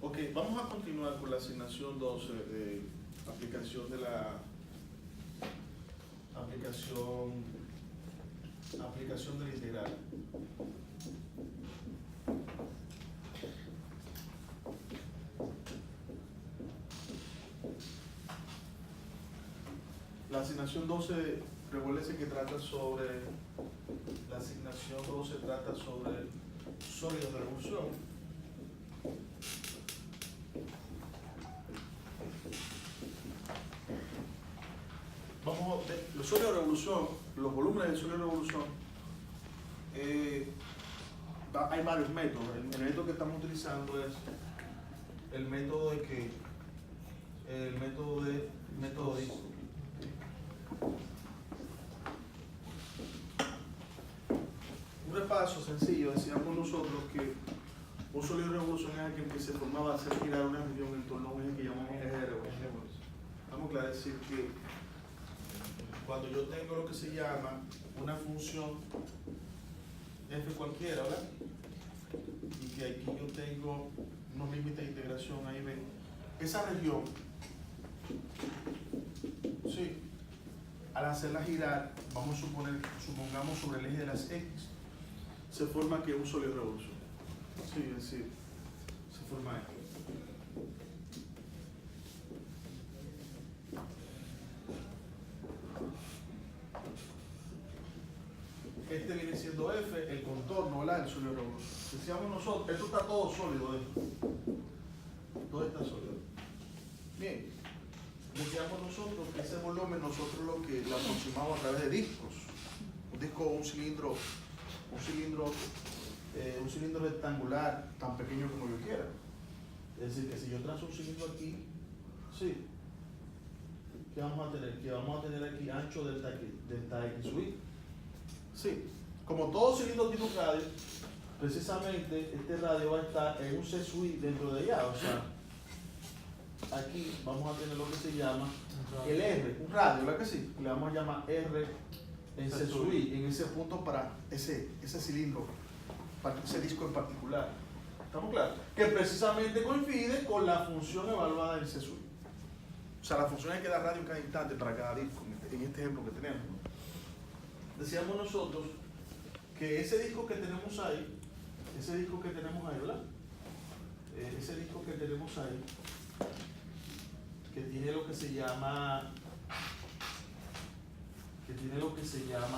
Ok, vamos a continuar con la asignación 12 de aplicación de la aplicación del integral. La asignación 12 prevalece que trata sobre la asignación 12 trata sobre sólidos de revolución. Vamos a ver, los sólidos de revolución, los volúmenes del sólido de revolución, hay varios métodos. El método que estamos utilizando es el método de que el método disco. Un repaso sencillo, decíamos nosotros que un sólido de revolución es aquel que se formaba al hacer girar una región en torno a un eje que llamamos eje de revolución. Vamos a decir que cuando yo tengo lo que se llama una función f cualquiera, ¿verdad? Y que aquí yo tengo unos límites de integración ahí, ven. Esa región, sí, al hacerla girar, supongamos sobre el eje de las x, se forma que un sólido de revolución. Sí, es decir, se forma esto. Este viene siendo F, el contorno, ¿verdad? El sólido de revolución. Decíamos nosotros, esto está todo sólido, esto. Todo está sólido. Bien, decíamos nosotros que ese volumen nosotros lo aproximamos a través de discos. Un disco, un cilindro rectangular tan pequeño como yo quiera. Es decir, que si yo trazo un cilindro aquí, sí, ¿qué vamos a tener? Que vamos a tener aquí ancho delta x sub i. Sí, como todo cilindro tiene un radio, precisamente este radio va a estar en un C sub i dentro de ella. O sea, aquí vamos a tener lo que se llama el R, un radio, ¿verdad que sí? Le vamos a llamar R en C sub i, en ese punto para ese cilindro, para ese disco en particular. ¿Estamos claros? Que precisamente coincide con la función evaluada en C sub i. O sea, la función es que da radio en cada instante para cada disco, en este ejemplo que tenemos. Decíamos nosotros que ese disco que tenemos ahí, ¿verdad? Ese disco que tenemos ahí, que tiene lo que se llama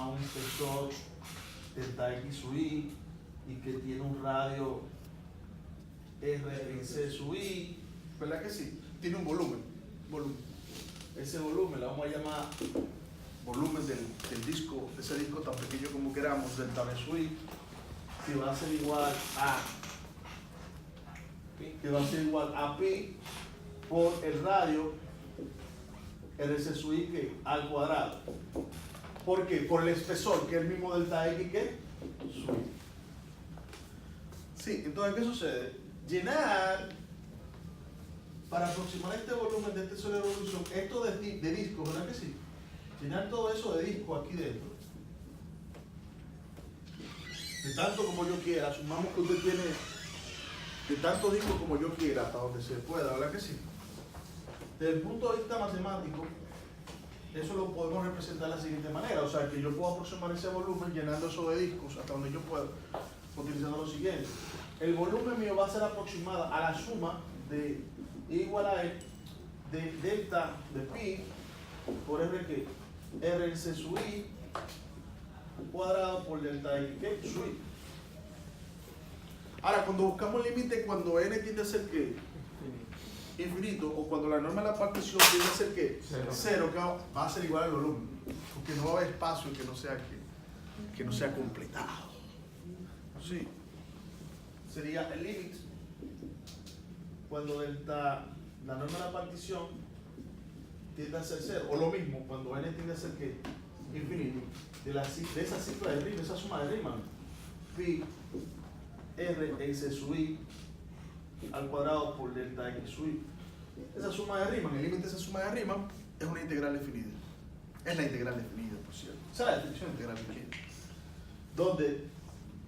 un espesor delta x sub i y que tiene un radio R en C sub i, ¿verdad que sí? Tiene un volumen. Ese volumen lo vamos a llamar volumen del disco, de ese disco tan pequeño como queramos, delta B sub i, que va a ser igual a pi por el radio RC sub i que al cuadrado. ¿Por qué? Por el espesor, que es el mismo delta x que sub i. Sí, entonces, ¿qué sucede? Para aproximar este volumen de este sólido de revolución, esto de disco, ¿verdad que sí? Llenar todo eso de disco aquí dentro, de tanto como yo quiera, asumamos que usted tiene de tanto disco como yo quiera, hasta donde se pueda, ¿verdad que sí? Desde el punto de vista matemático, eso lo podemos representar de la siguiente manera, o sea, que yo puedo aproximar ese volumen llenando eso de discos hasta donde yo pueda, utilizando lo siguiente. El volumen mío va a ser aproximada a la suma de igual a E de delta de pi por R que R en C sub i cuadrado por delta x que sub i. Ahora, cuando buscamos el límite, cuando n tiende a ser ¿qué? Infinito, o cuando la norma de la partición tiende a ser ¿qué? Cero, que va a ser igual al volumen, porque no va a haber espacio que no sea completado. Sí. Sería el límite cuando la norma de la partición tiende a ser cero, o lo mismo cuando n tiende a ser ¿qué? Infinito, de esa cifra de Riemann, esa suma de Riemann, pi r en C sub i al cuadrado por delta x sub i. Esa suma de Riemann, el límite de esa suma de Riemann es una integral definida. Es la integral definida, por cierto. Esa es la definición de integral definida. Donde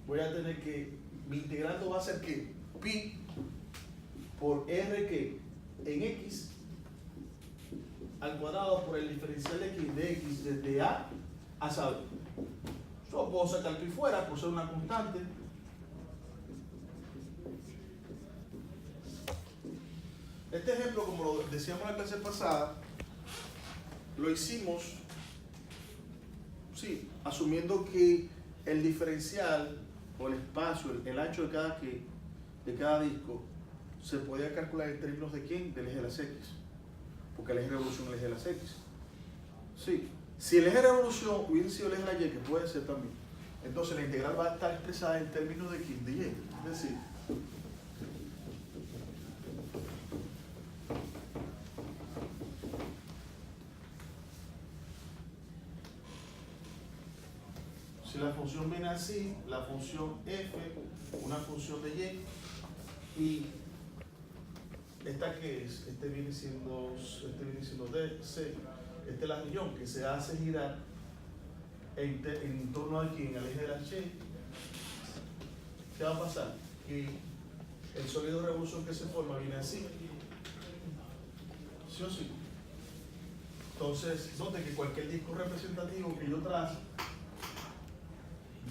voy a tener que mi integrando va a ser que pi por R que en X al cuadrado por el diferencial X de X desde A a saber. Yo puedo sacar el pi fuera por ser una constante. Este ejemplo, como lo decíamos en la clase pasada, lo hicimos, sí, asumiendo que el diferencial o el espacio, el ancho de cada disco, se podía calcular en términos de ¿quién? Del eje de las X. Porque el eje de revolución es el eje de las X. Sí. Si el eje de revolución hubiese sido el eje de la Y, que puede ser también, entonces la integral va a estar expresada en términos de ¿quién? De Y. Es decir, si la función viene así, la función f, una función de y esta que es, este viene siendo d, c, esta es la región que se hace girar en torno a aquí, en el eje de la y. ¿Qué va a pasar? Que el sólido de revolución que se forma viene así, ¿sí o sí? Entonces, note que cualquier disco representativo que yo trace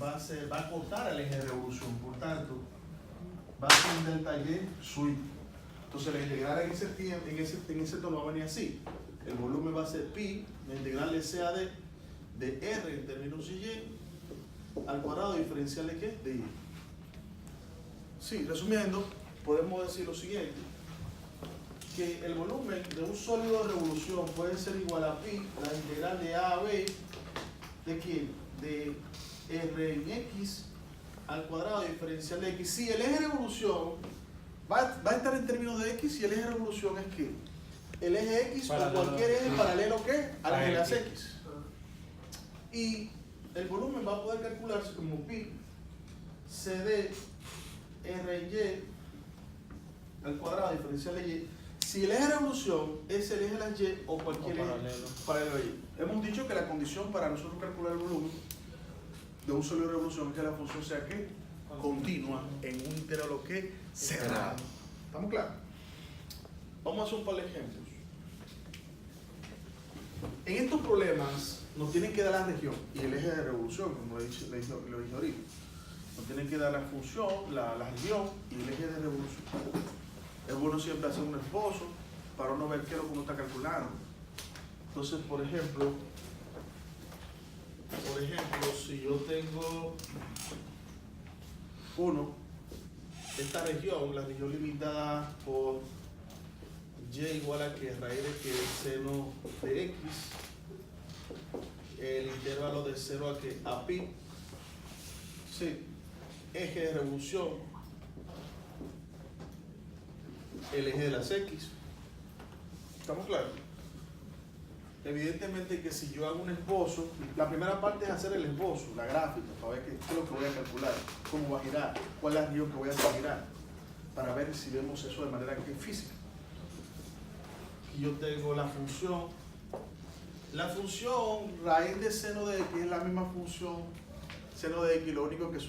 va a cortar el eje de revolución, por tanto, va a ser un delta y sweep. Entonces la integral en ese tono va a venir así. El volumen va a ser pi, la integral de CAD de R en términos de Y al cuadrado diferencial de ¿qué? De Y. Sí, resumiendo, podemos decir lo siguiente, que el volumen de un sólido de revolución puede ser igual a pi, la integral de A a B, ¿de quién? De R en X al cuadrado diferencial de X. Si el eje de revolución va a estar en términos de X y el eje de revolución es ¿qué? El eje X o cualquier eje paralelo ¿qué? Al eje de las X. Y el volumen va a poder calcularse como pi CD R en Y al cuadrado diferencial de Y. Si el eje de revolución es el eje de las Y o cualquier eje paralelo a Y. Hemos dicho que la condición para nosotros calcular el volumen de un sólido de revolución es que la función sea ¿qué? Continua en un intervalo ¿qué? Cerrado. ¿Estamos claros? Vamos a hacer un par de ejemplos. En estos problemas nos tienen que dar la región y el eje de revolución, como lo dije ahorita. Nos tienen que dar la función, la región y el eje de revolución. Es bueno siempre hacer un esbozo para uno ver qué es lo que uno está calculando. Entonces, por ejemplo, si yo tengo esta región, la región limitada por y igual a que raíz de que el seno de x, el intervalo de 0 a pi, sí, eje de revolución, el eje de las x. ¿Estamos claros? Evidentemente que si yo hago un esbozo, la primera parte es hacer el esbozo, la gráfica, para ver qué es lo que voy a calcular, cómo va a girar, cuál es la región que voy a hacer girar, para ver si vemos eso de manera física. Aquí yo tengo la función raíz de seno de x es la misma función seno de x, lo único que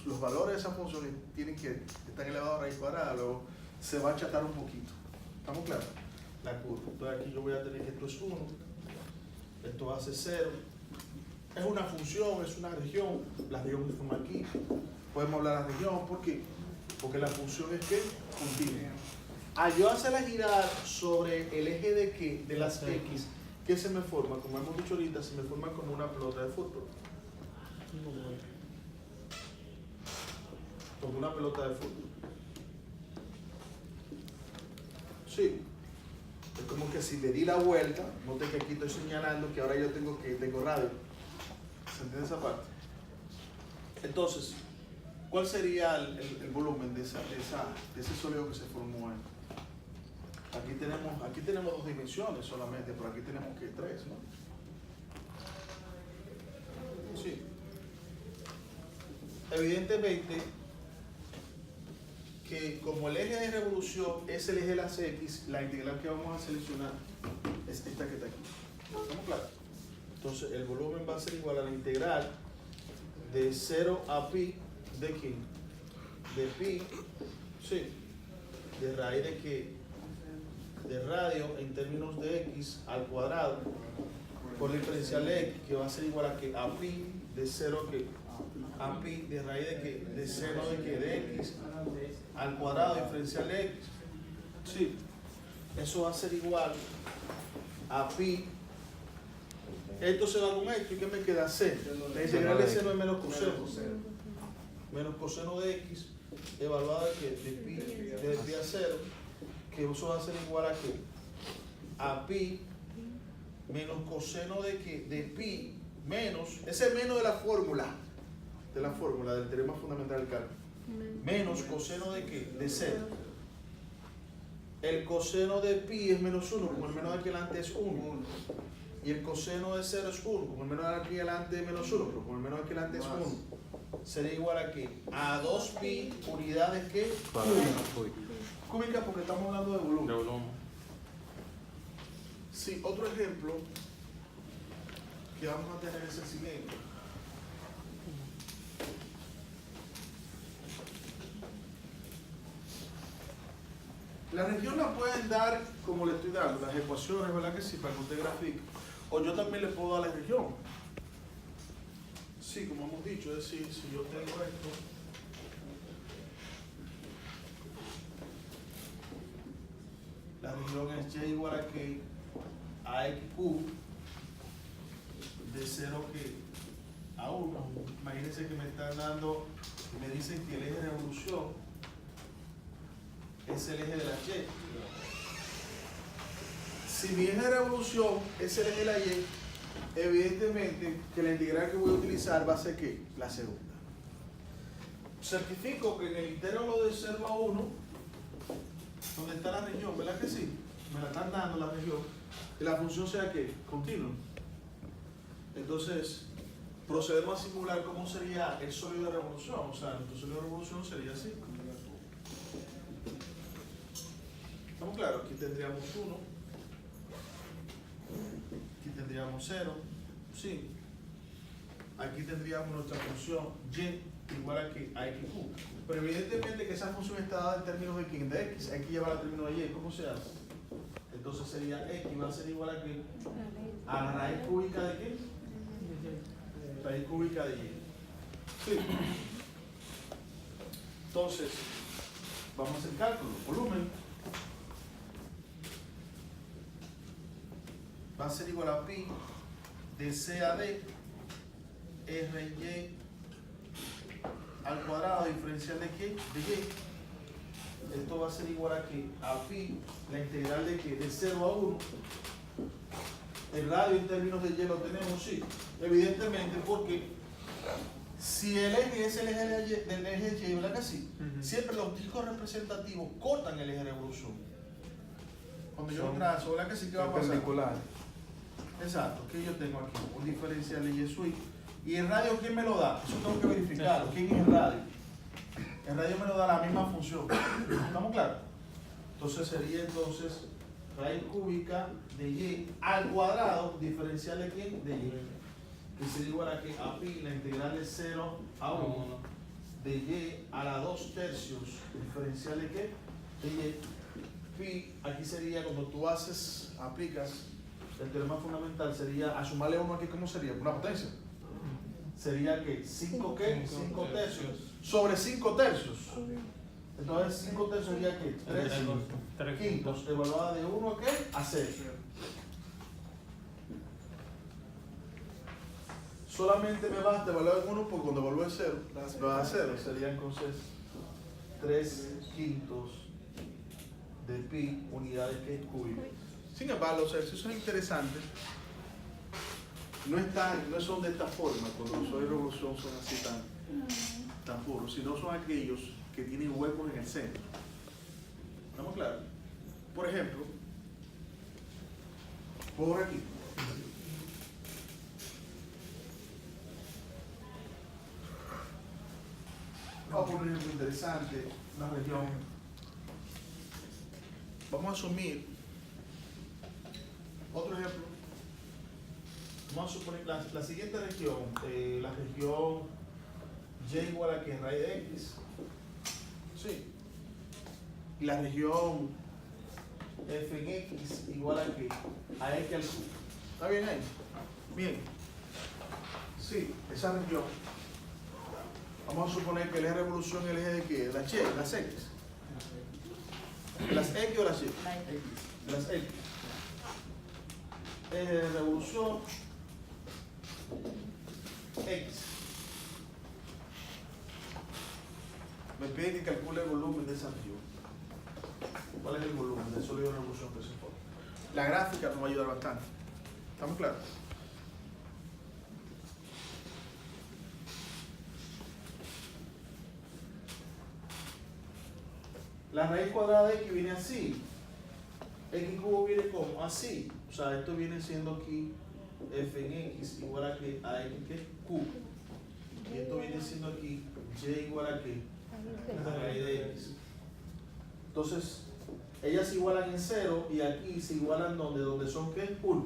los valores de esa función tienen que estar elevados a raíz cuadrada, luego se va a achatar un poquito. ¿Estamos claros? La curva. Entonces aquí yo voy a tener que esto es 1, esto hace 0. Es una función, es una región, la región que forma aquí. Podemos hablar de la región, ¿por qué? Porque la función es que continua. Al yo hacerla girar sobre el eje de ¿qué? De las x, ¿qué se me forma? Como hemos dicho ahorita, se me forma como una pelota de fútbol. Como una pelota de fútbol. Sí. Es como que si le di la vuelta, note que aquí estoy señalando que ahora yo tengo radio. ¿Se entiende esa parte? Entonces, ¿cuál sería el volumen de ese sólido que se formó ahí? Aquí tenemos 2 dimensiones solamente, pero aquí tenemos que 3, ¿no? Sí. Evidentemente que como el eje de revolución es el eje de las x, la integral que vamos a seleccionar es esta que está aquí. ¿Estamos claros? Entonces el volumen va a ser igual a la integral de 0 a pi de quién? De pi, sí, de raíz de que de radio en términos de x al cuadrado por la diferencial de x, que va a ser igual a que a pi de 0 que a pi de raíz de que de 0 de que de x al cuadrado diferencial de x. Sí, eso va a ser igual a pi. Esto se va con esto y ¿qué me queda? C. La integral de seno es menos coseno. Menos coseno de x evaluado de que de pi a 0, que eso va a ser igual a que a pi menos coseno de que de pi menos, ese menos de la fórmula del teorema fundamental del cálculo, menos coseno de que de 0. El coseno de pi es menos 1, como el menos de aquí adelante es 1. Y el coseno de 0 es 1, como el menos de aquí adelante es menos 1, pero como el menos de aquí adelante es 1. Sería igual a que a 2pi unidades que cúbicas, porque estamos hablando de volumen. Sí, otro ejemplo que vamos a tener es el siguiente. La región la pueden dar como le estoy dando, las ecuaciones, ¿verdad que sí? Para que usted grafique. O yo también le puedo dar la región. Sí, como hemos dicho, es decir, si yo tengo esto, la región es y igual a que a x cub de 0 que a 1. Imagínense que me están dando, me dicen que el eje de revolución es el eje de la y. Si mi eje de revolución es el eje de la y, evidentemente que la integral que voy a utilizar va a ser ¿qué? La segunda. Certifico que en el intervalo de 0 a 1, donde está la región, ¿verdad que sí? Me la están dando la región, y la función sea ¿qué? Continua. Entonces, procedemos a simular cómo sería el sólido de revolución. O sea, nuestro sólido de revolución sería así. ¿Estamos claros? Aquí tendríamos 1. Aquí tendríamos 0. Sí. Aquí tendríamos nuestra función y igual a que a x cub. Pero evidentemente que esa función está dada en términos de quién, de x. Hay que llevar al término de y. ¿Cómo se hace? Entonces sería x va a ser igual a que a la raíz cúbica de qué? Raíz cúbica de y. Sí. Entonces, vamos a hacer cálculo. Volumen va a ser igual a pi de C a D RY al cuadrado diferencial de qué? De y. Esto va a ser igual a que a pi, la integral de qué? De 0 a 1. El radio en términos de y lo tenemos, sí. Evidentemente, porque si el eje es el eje del eje de y, ¿verdad que sí? Siempre los discos representativos cortan el eje de revolución. Cuando yo trazo, ¿verdad que sí? ¿Qué va a pasar? Perpendicular. Exacto, que yo tengo aquí un diferencial de y sui. ¿Y el radio quién me lo da? Eso tengo que verificarlo. ¿Quién es el radio? El radio me lo da la misma función. ¿Estamos claros? Entonces sería raíz cúbica de y al cuadrado diferencial de quién? De y. Que sería igual a que a pi la integral de 0 a 1 de y a la 2 tercios diferencial de qué? De y. Pi, aquí sería cuando tú aplicas el teorema fundamental, sería a sumarle 1 aquí, ¿cómo sería? Una potencia. Sería que 5 ¿qué? 5 tercios sobre 5 tercios. Entonces 5 tercios sería que 3 quintos evaluada de 1 a qué? A 0. Solamente me basta evaluar en 1 porque cuando evalúe 0 lo va a 0. Sería entonces 3 quintos de pi unidades que es cúbico. Sin embargo, los ejercicios interesantes no son de esta forma, cuando los sólidos de revolución son así tan puros, sino son aquellos que tienen huecos en el centro. ¿Estamos claros? Por ejemplo, por aquí. Vamos a poner un ejemplo interesante, una región. Vamos a asumir otro ejemplo. Vamos a suponer la siguiente región, la región y igual a que raíz de x. Sí. y la región f en x igual a qué? A x al cubo. ¿Está bien ahí? Bien. Sí, esa región. Vamos a suponer que el eje de revolución es el eje de qué? Las x. ¿Las x o las y? Las x. Eje de revolución x. Me pide que calcule el volumen de esa región. ¿Cuál es el volumen del sólido de revolución que se forma? La gráfica nos va a ayudar bastante. ¿Estamos claros? La raíz cuadrada de x viene así. X cubo viene como así. O sea, esto viene siendo aquí f en x igual a que a x que es q. Y esto viene siendo aquí y igual a que la raíz de x. Entonces, ellas se igualan en 0 y aquí se igualan donde son ¿qué? 1.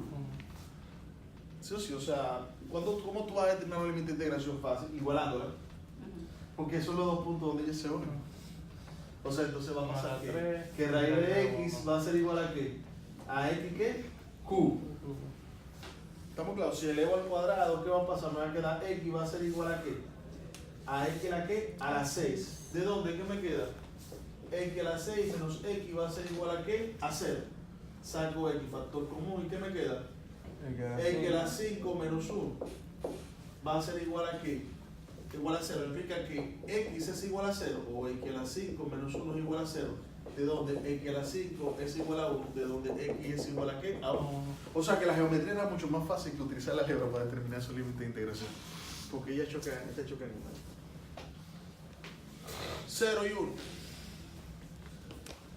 Sí o sí, o sea, ¿cómo tú vas a determinar un límite de integración fácil? Igualándola. Porque son los dos puntos donde ellas se unen. O sea, entonces va a pasar que raíz de x va a ser igual a ¿qué? A x ¿qué? Q. ¿Estamos claros? Si elevo al cuadrado, ¿qué va a pasar? Me va a quedar x va a ser igual a ¿qué? A x a la ¿qué? A la 6. ¿De dónde? ¿Qué me queda? X a la 6 menos x va a ser igual a ¿qué? A 0. Saco x, factor común, ¿y qué me queda? X a la 5 menos 1 va a ser igual a ¿qué? Igual a 0. Implica que x es igual a 0 o x a la 5 menos 1 es igual a 0. ¿De dónde? X a la 5 es igual a 1. ¿De dónde x es igual a qué? A 1. O sea que la geometría era mucho más fácil que utilizar la álgebra para determinar su límite de integración. Porque ella choca en 0 y 1.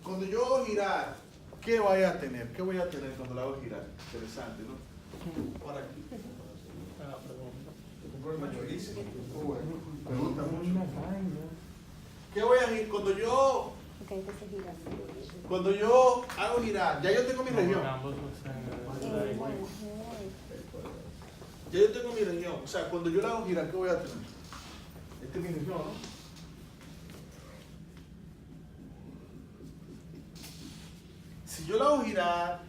Cuando yo hago girar, ¿qué voy a tener? ¿Qué voy a tener cuando la hago girar? Interesante, ¿no? Por aquí. Buenísimo. Me gusta mucho. ¿Qué voy a girar? Cuando yo hago girar, ya yo tengo mi región. Ya yo tengo mi región. O sea, cuando yo la hago girar, ¿qué voy a tener? Esta es mi región, ¿no? Si yo la hago girar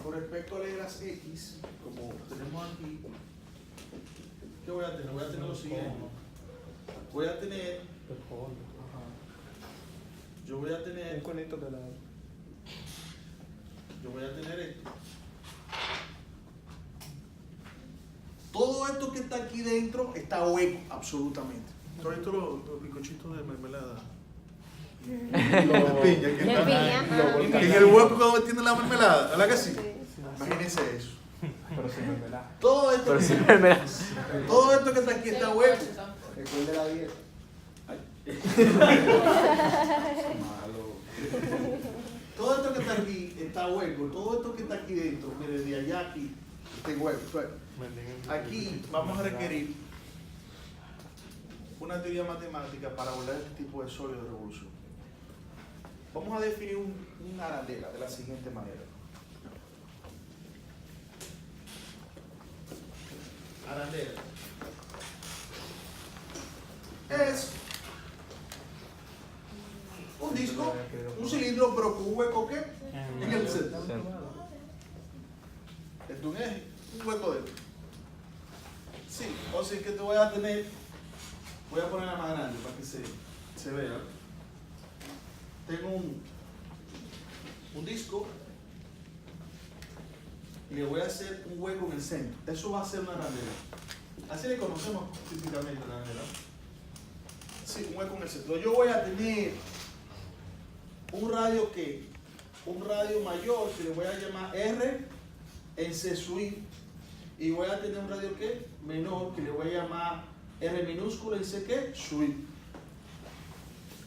con respecto a las x, como tenemos aquí, ¿qué voy a tener? Voy a tener lo siguiente. Voy a tener. Yo voy a tener. Yo voy a tener esto. Todo esto que está aquí dentro está hueco, absolutamente. Todo esto los bizcochitos de mermelada. De piña, que en el hueco cuando tiene la mermelada, ¿verdad que sí? Imagínense eso. Pero sin mermelada. Todo esto, todo esto que está aquí está hueco. Recuerde la dieta. Todo esto que está aquí está hueco. Todo esto que está aquí dentro, mire, de allá aquí, está hueco. Aquí vamos a requerir una teoría matemática para abordar este tipo de sólido de revolución. Vamos a definir una arandela de la siguiente manera. Arandela es un disco, un cilindro, pero con un hueco ¿qué? En el centro. Es un eje, un hueco dentro. Sí, o sea que te voy a tener, voy a ponerla más grande para que se vea. Tengo un disco y le voy a hacer un hueco en el centro. Eso va a ser una arandela. Así le conocemos típicamente la arandela. Sí, un hueco en el centro. Yo voy a tener un radio que, un radio mayor que le voy a llamar R en C sub I, y voy a tener un radio que menor que le voy a llamar R minúscula en C que sub I.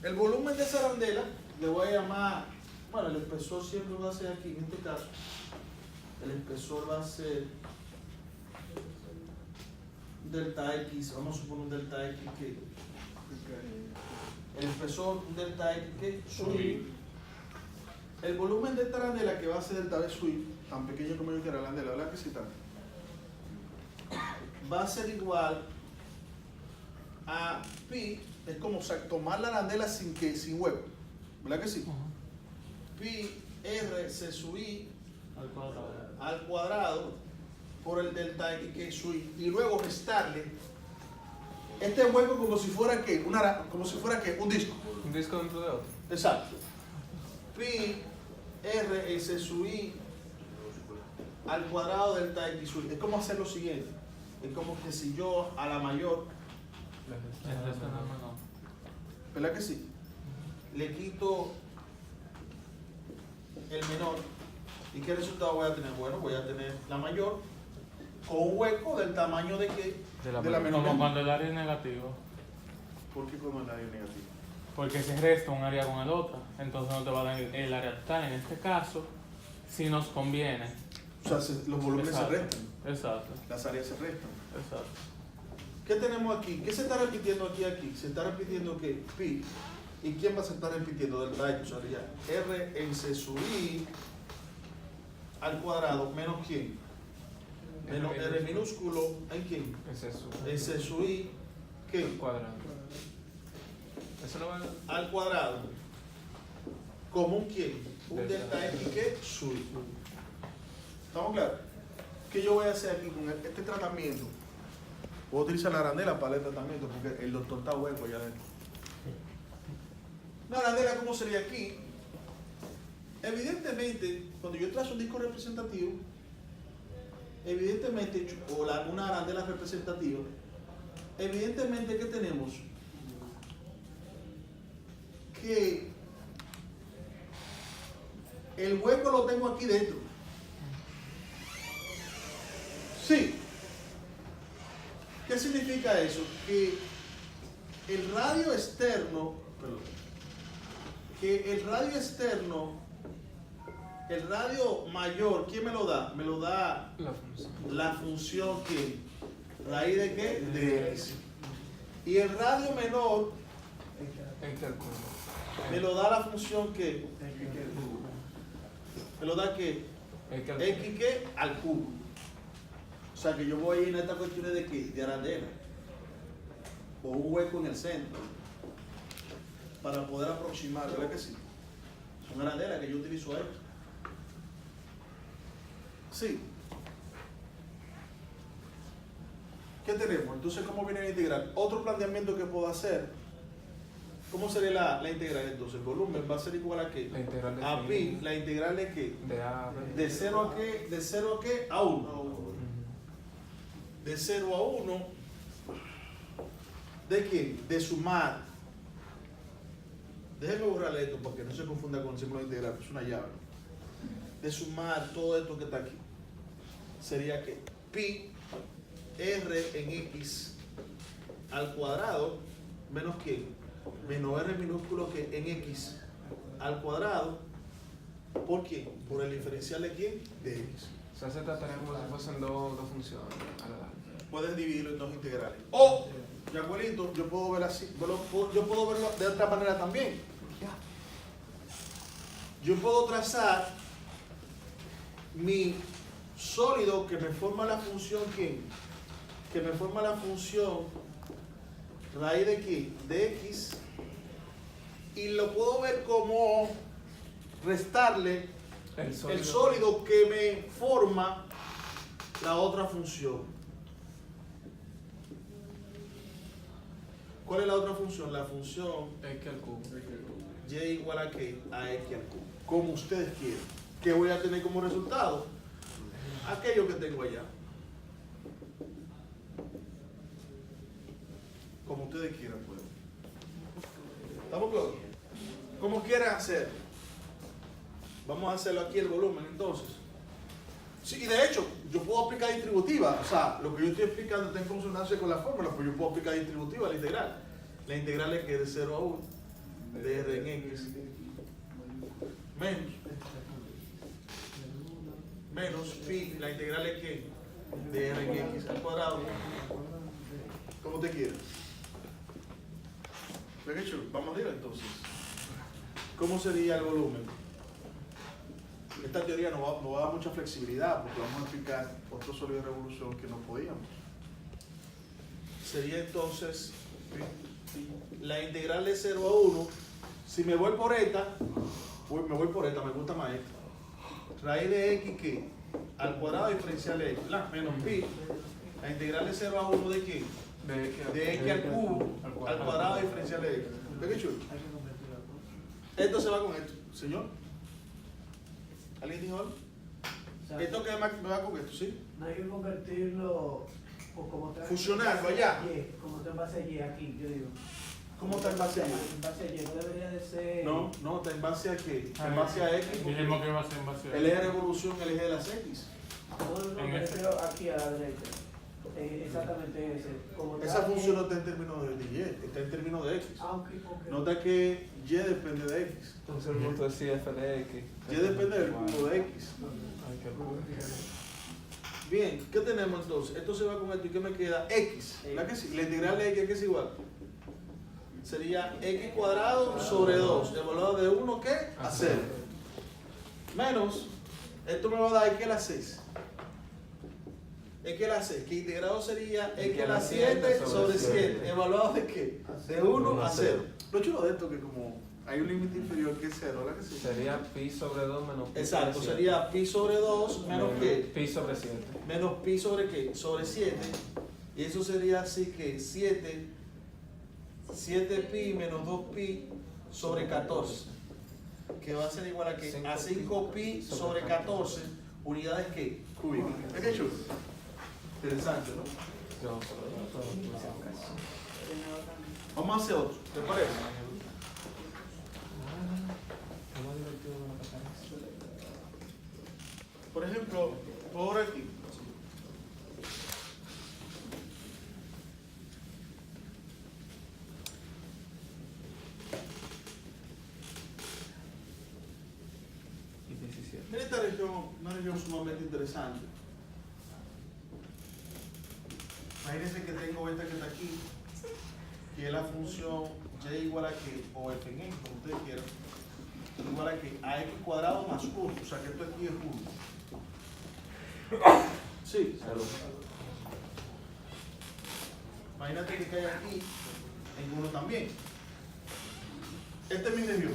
El volumen de esa arandela le voy a llamar, bueno, el espesor siempre va a ser aquí, en este caso, el espesor va a ser delta X, vamos a suponer un delta X que, el espesor un delta X que sub I. El volumen de esta arandela que va a ser delta B sub I, tan pequeño como yo quiera la arandela, ¿verdad que sí tanto? Va a ser igual a pi, es como tomar la arandela sin hueco. ¿Verdad que sí? Pi R C sub I al cuadrado por el delta X que es sub I. Y luego restarle este hueco como si fuera ¿qué? Como si fuera ¿qué? Un disco. Un disco dentro de otro. Exacto. Pi R S sub I al cuadrado delta X sub I. Es como hacer lo siguiente. Es como que si yo a la mayor, ¿verdad que sí? Le quito el menor. ¿Y qué resultado voy a tener? Bueno, voy a tener la mayor con un hueco del tamaño de ¿qué? De la menor. Como cuando el área es negativo. ¿Por qué como el área negativo? Porque se resta un área con el otro. Entonces no te va a dar el área total. En este caso, si nos conviene. O sea, los volúmenes Exacto. se restan. Exacto. Las áreas se restan. Exacto. ¿Qué tenemos aquí? ¿Qué se está repitiendo aquí? Se está repitiendo que pi. ¿Y quién va a estar repitiendo? Delta X. O sea, ya R en C sub I al cuadrado menos quién? Menos R minúsculo en quién? En C sub I ¿qué? Cuadrado. Eso no va Al cuadrado. ¿Como un quién? Un delta X que sub I. ¿Estamos claros? ¿Qué yo voy a hacer aquí con este tratamiento? Puedo utilizar la arandela para el tratamiento porque el doctor está hueco allá adentro. La arandela, ¿cómo sería aquí? Evidentemente, cuando yo trazo un disco representativo, evidentemente, o una arandela representativa, evidentemente, ¿qué tenemos? Que el hueco lo tengo aquí dentro. Sí. ¿Qué significa eso? Que el radio externo, el radio mayor, ¿quién me lo da? Me lo da la función que, raíz de qué? De X. Y el radio menor me lo da la función que, me lo da que, X que al cubo. O sea que yo voy a ir en estas cuestiones de qué? De arandela. O un hueco en el centro. Para poder aproximar, ¿verdad que sí? Son arandelas que yo utilizo ahí. Sí. ¿Qué tenemos? Entonces, ¿cómo viene la integral? Otro planteamiento que puedo hacer. ¿Cómo sería la integral? Entonces, el volumen va a ser igual a qué? La integral de a pi. ¿La integral de qué? De A. ¿De 0 a qué? ¿De 0 a qué? A 1. De 0 a 1. ¿De quién? De sumar. Déjenme borrarle esto para que no se confunda con el símbolo integral, es una llave. De sumar todo esto que está aquí. Sería que pi r en x al cuadrado menos quién? Menos r minúsculo que en x al cuadrado. ¿Por quién? Por el diferencial de quién? De x. O sea, se trataría como si fuesen dos funciones a la larga. Puedes dividirlo en dos integrales. O, de acuerdo, yo puedo ver así, yo puedo verlo de otra manera también. Yo puedo trazar mi sólido que me forma la función ¿quién? Que me forma la función raíz de ¿qué? De x, y lo puedo ver como restarle el sólido que me forma la otra función. ¿Cuál es la otra función? La función X al cubo. y igual a ¿qué? A x al cubo. Como ustedes quieran. ¿Qué voy a tener como resultado? Aquello que tengo allá. Como ustedes quieran, pues. ¿Estamos claros? Como quieran hacer. Vamos a hacerlo aquí el volumen, entonces. Sí, y de hecho, yo puedo aplicar distributiva. O sea, lo que yo estoy explicando está en consonancia con la fórmula, pues yo puedo aplicar distributiva a la integral. La integral es que de 0 a 1, de r en x, menos pi, la integral es que de r en x al cuadrado, como te quieras. Vamos a ir entonces. ¿Cómo sería el volumen? Esta teoría nos va a dar mucha flexibilidad porque vamos a explicar otro sólido de revolución que no podíamos. Sería entonces la integral de 0 a 1 Si me voy por esta, me voy por esta, me gusta más esta. Raíz de x que al cuadrado diferencial de x, menos pi, la integral de 0 a 1 de qué? De x al cubo al cuadrado diferencial de x. ¿Ve qué chulo? Esto se va con esto, señor. ¿Alguien dijo algo? O sea, Esto que me va con esto, ¿sí? no hay que convertirlo o como otra. Fusionarlo allá. Y, como está en base Y aquí, yo digo. ¿Cómo está en base a y? En base a Y no debería de ser. No, está en base a qué? En base a x. porque Dijimos que iba a ser en base a el eje de revolución, el eje de las x. No, en me este. refiero aquí a la derecha. Exactamente ese. Como Esa está función no Y- está en términos de y, está en términos de x. ok. Nota que y depende de x. Entonces el punto es f de x. Y depende del cubo de x. Ay, qué bueno. Bien, ¿qué tenemos entonces? Esto se va con esto y ¿qué me queda? X. ¿Verdad que sí? La integral de x es igual. Sería x cuadrado sobre 2. El valor de 1, ¿qué? A 0. Menos, esto me va a dar x a la 6. X a la 6, que integrado sería x a la 7 sobre 7. ¿Evaluado de qué? De 1 a 0. Lo chulo de esto que como hay un límite inferior que es 0, ¿verdad que sí? Sería pi sobre 2 menos pi Exacto, sobre 7. sería pi sobre 2 menos qué? Pi sobre 7. Menos pi sobre qué? Sobre 7. Y eso sería así que 7 pi menos 2 pi sobre 14. Que va a ser igual a que a 5 pi sobre 14 unidades que cúbicas. ¿Es que chulo? Interesante, ¿no? Vamos a hacer otro, ¿te parece? Por ejemplo, por aquí. Y 17. Mira esta región, una región sumamente interesante. Imagínense que tengo esta que está aquí, que es la función y igual a que, o f en x, como ustedes quieran, igual a que a x cuadrado más 1, o sea que esto aquí es 1. Sí. Imagínate que cae aquí en 1 también. Esta es mi región.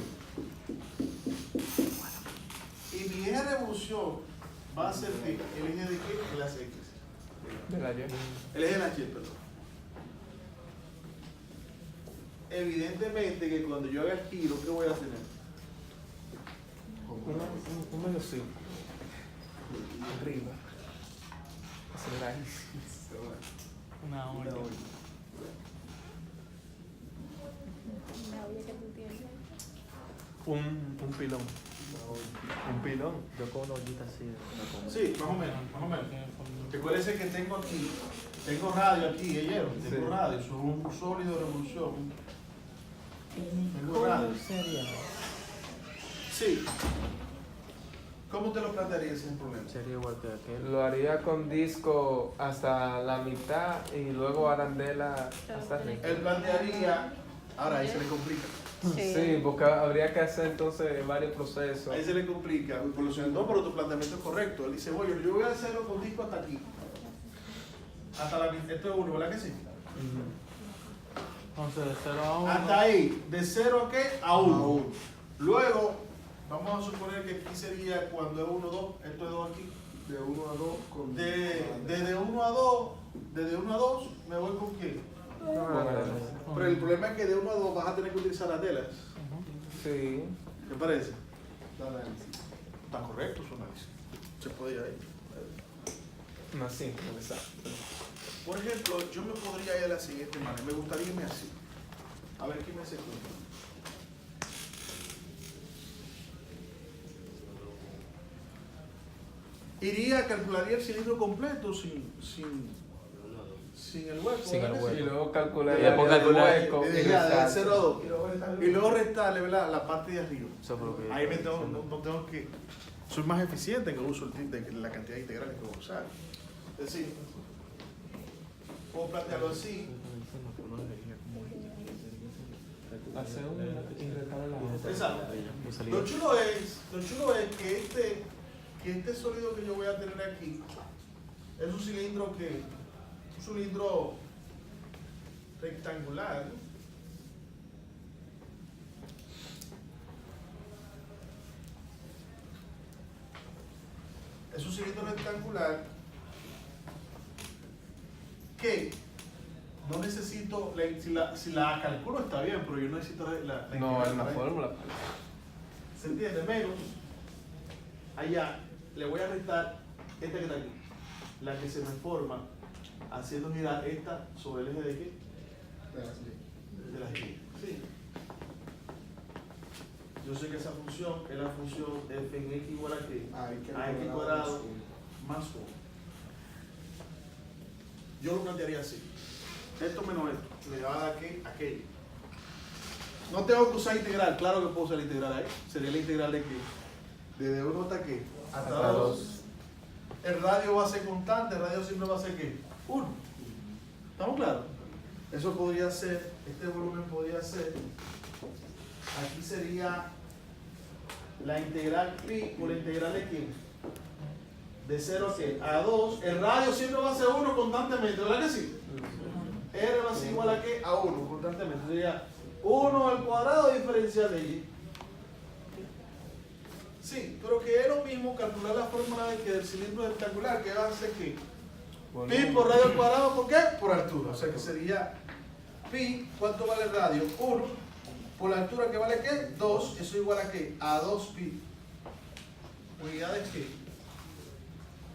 Y mi eje de revolución va a ser el eje de qué? De las x. De la Y. El eje de la y, perdón. Evidentemente que cuando yo haga el giro, ¿qué voy a tener? Un medio círculo. Arriba. Acelerar. una olla. La olla que tú tienes. Un pilón. Un pilón. Yo con una ollita así. Sí, más o menos, más o menos. Recuérdense que tengo aquí, tengo radio aquí, tengo Sí. radio, es un sólido de revolución. Tengo radio. sería? Sí. ¿Cómo te lo plantearías sin problema? Sería igual que aquel. Lo haría con disco hasta la mitad y luego arandela hasta arriba. Él plantearía, ahora ahí se le complica. Sí, porque habría que hacer entonces varios procesos. Ahí se le complica. Por lo no, pero tu planteamiento es correcto. Él dice, oye, yo voy a hacerlo con disco hasta aquí. Hasta la mitad. Esto es 1, ¿verdad que sí? Entonces, de 0 a 1. Hasta ahí, de 0 a qué? A 1. Luego, vamos a suponer que aquí sería cuando es 1, 2, esto es 2 aquí. De 1 a 2 con. Desde 1 a 2, desde 1 a 2, me voy con qué? Pero el problema es que de 1 a 2 vas a tener que utilizar las telas. Sí. ¿Qué parece? Está correcto su análisis. Se puede ir ahí. Más simple, exacto. Por ejemplo, yo me podría ir de la siguiente manera. Me gustaría irme así. A ver qué me hace cuenta. Calcularía el cilindro completo sin el hueco. Sin el ¿verdad que hueco. Y sí? luego calcular Y después calcular el hueco. Desde y ya, de restar. 0 a 2. Y luego restarle, ¿verdad? La parte de arriba. Eso fue lo que Ahí me tengo, no tengo que. Soy más eficiente en el uso de la cantidad de integrales que voy a usar. Es decir, puedo plantearlo así. Hacer un y restar la otra. Exacto. Lo chulo es que este sólido que yo voy a tener aquí es un cilindro rectangular. Es un cilindro rectangular que no necesito, si la calculo está bien, pero yo no necesito la No, integral en la para esto. fórmula. ¿Se entiende? Menos, allá le voy a restar esta que está aquí, la que se me forma haciendo girar esta sobre el eje de qué? De la Y. Sí. Yo sé que esa función es la función f en x igual a qué? A x cuadrado más 1. Yo lo plantearía así. Esto menos esto, me va a dar qué? Aquello. No tengo que usar integral, claro que puedo usar la integral ahí. Sería la integral de qué? Desde 1 hasta qué? Hasta 2. El radio va a ser constante, el radio siempre va a ser qué? 1. ¿Estamos claros? Eso podría ser, este volumen podría ser, aquí sería la integral pi por la integral de qué? De 0 a qué? A 2. El radio siempre va a ser 1 constantemente, ¿verdad que sí? R va a ser igual a qué? A 1 constantemente. Sería 1 al cuadrado diferencial de y. Sí, pero que es lo mismo calcular la fórmula de que del cilindro rectangular, que va a ser que pi por radio al cuadrado, ¿por qué? Por altura. O sea que sería pi, ¿cuánto vale el radio? 1 por la altura, que vale qué? 2. Eso igual a qué? A 2 pi. ¿Unidades qué?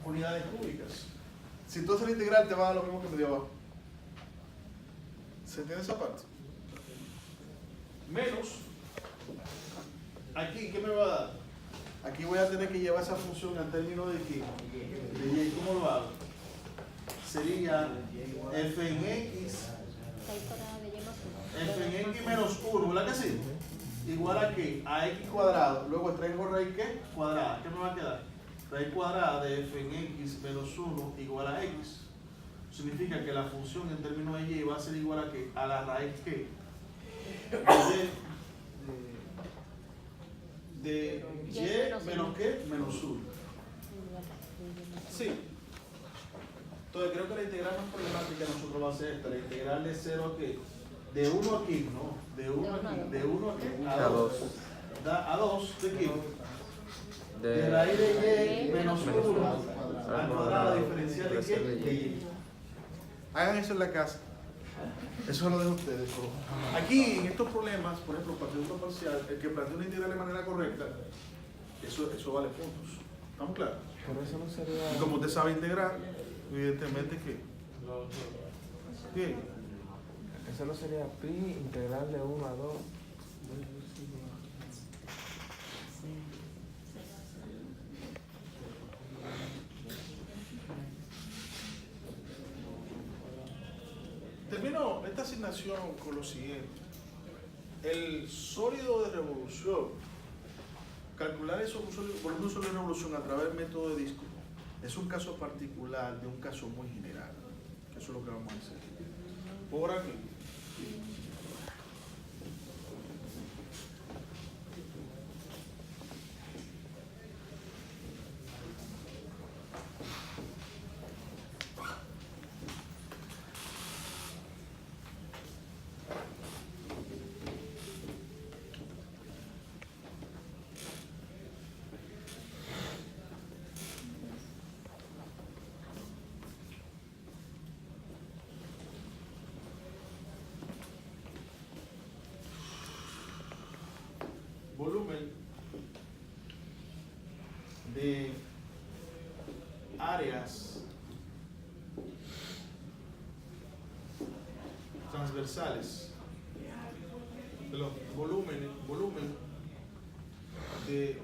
Unidades cúbicas. Si entonces la integral te va a dar lo mismo que me dio abajo. ¿Se entiende esa parte? Menos, aquí, ¿qué me va a dar? Aquí voy a tener que llevar esa función al término de qué? De y. ¿Cómo lo hago? Sería f en x, f en x menos 1, ¿verdad que sí? Igual a qué? A x cuadrado. Luego traigo raíz ¿qué? Cuadrada. ¿Qué me va a quedar? Raíz cuadrada de f en x menos 1 igual a x. Significa que la función en términos de y va a ser igual a qué? A la raíz ¿qué? De y menos qué? Menos 1. Sí. Entonces creo que la integral más problemática de nosotros va a ser esta, la integral de 0 a qué? De 1 aquí, no, de 1 aquí, de 1 aquí a 2. Da a 2 de qué? De raíz de y menos 1 al cuadrado diferencial de qué? De y. Hagan eso en la casa. Eso lo dejo a ustedes. Aquí, en estos problemas, por ejemplo, para un parcial, el que plantea una integral de manera correcta, eso vale puntos. ¿Estamos claros? Pero eso no sería. Y como usted sabe integrar, evidentemente que. ¿Qué? Eso no sería pi integral de 1 a 2. Termino esta asignación con lo siguiente. El sólido de revolución, calcular eso volumen sólido de revolución a través del método de disco, es un caso particular de un caso muy general. Eso es lo que vamos a hacer. Por aquí. Volumen de áreas transversales, volumen de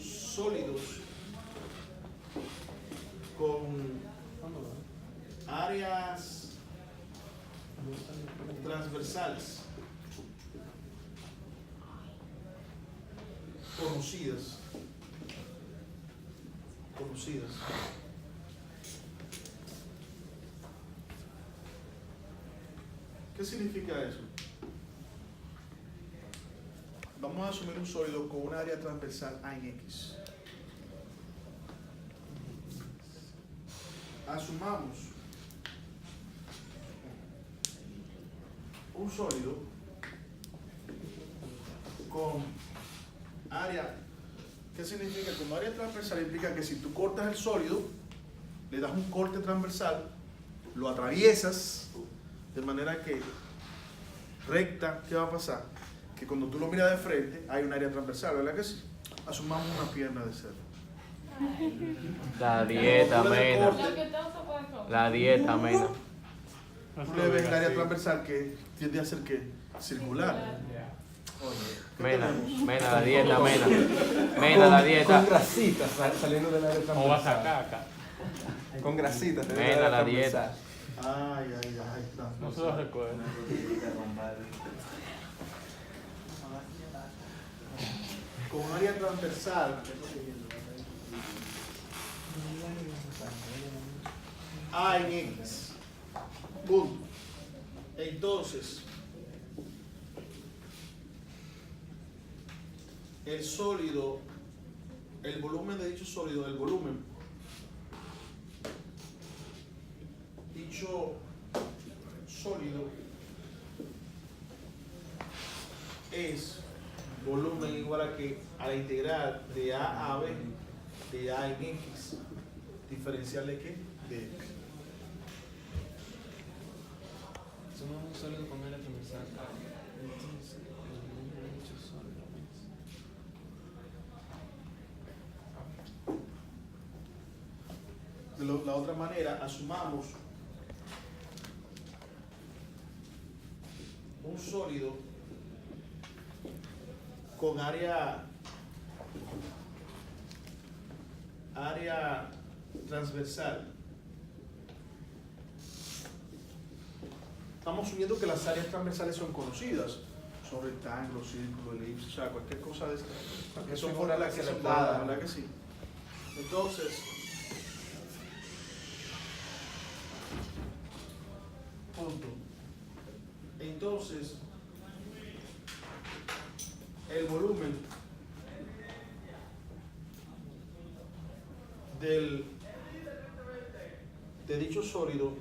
sólidos con áreas transversales conocidas. ¿Qué significa eso? Vamos a asumir un sólido con una área transversal A en X. Asumamos un sólido con área ¿Qué significa? Como área transversal implica que si tú cortas el sólido, le das un corte transversal, lo atraviesas de manera que recta, ¿qué va a pasar? Que cuando tú lo miras de frente hay un área transversal, ¿verdad que sí? Asumamos una pierna de cero. La dieta, mena. La dieta, mena. Tú le ves el área transversal que tiende a ser que circular. ¿Qué Mena, tenemos? mena, la dieta, mena. Mena, la dieta. Con grasitas saliendo del área ¿Cómo vas a transversal. sacar acá? Con grasitas. saliendo Mena, del área la dieta. transversal. Ay, No se lo recuerdo. Con área transversal A en X. Punto. Entonces, el sólido, el volumen de dicho sólido, el volumen, dicho sólido es volumen igual a la integral de A a B de A en X, diferencial de qué? De X. Somos un sólido con área transversal. Entonces, el volumen de dicho sólido es. De la otra manera, asumamos un sólido con área transversal. Estamos asumiendo que las áreas transversales son conocidas, son rectángulos, círculos, elipses, o sea, cualquier cosa de esta, que son por las que son dadas, ¿verdad que sí? Entonces, punto. Entonces, el volumen de dicho sólido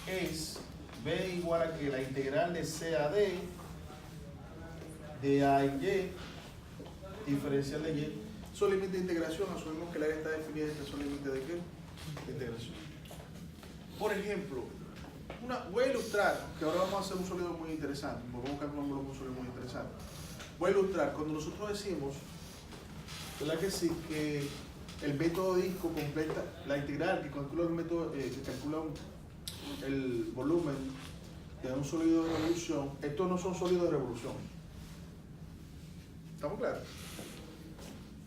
es B igual a que la integral de C a D de A en Y, diferencial de Y. Son límites de integración, asumimos que el área está definida entre son límites de qué? De integración. Por ejemplo, voy a ilustrar, que ahora vamos a hacer un sólido muy interesante, vamos a buscar un sólido muy interesante. Voy a ilustrar, cuando nosotros decimos, ¿verdad que sí? Que el método disco completa la integral que calcula el método, que calcula el volumen de un sólido de revolución. Estos no son sólidos de revolución. ¿Estamos claros?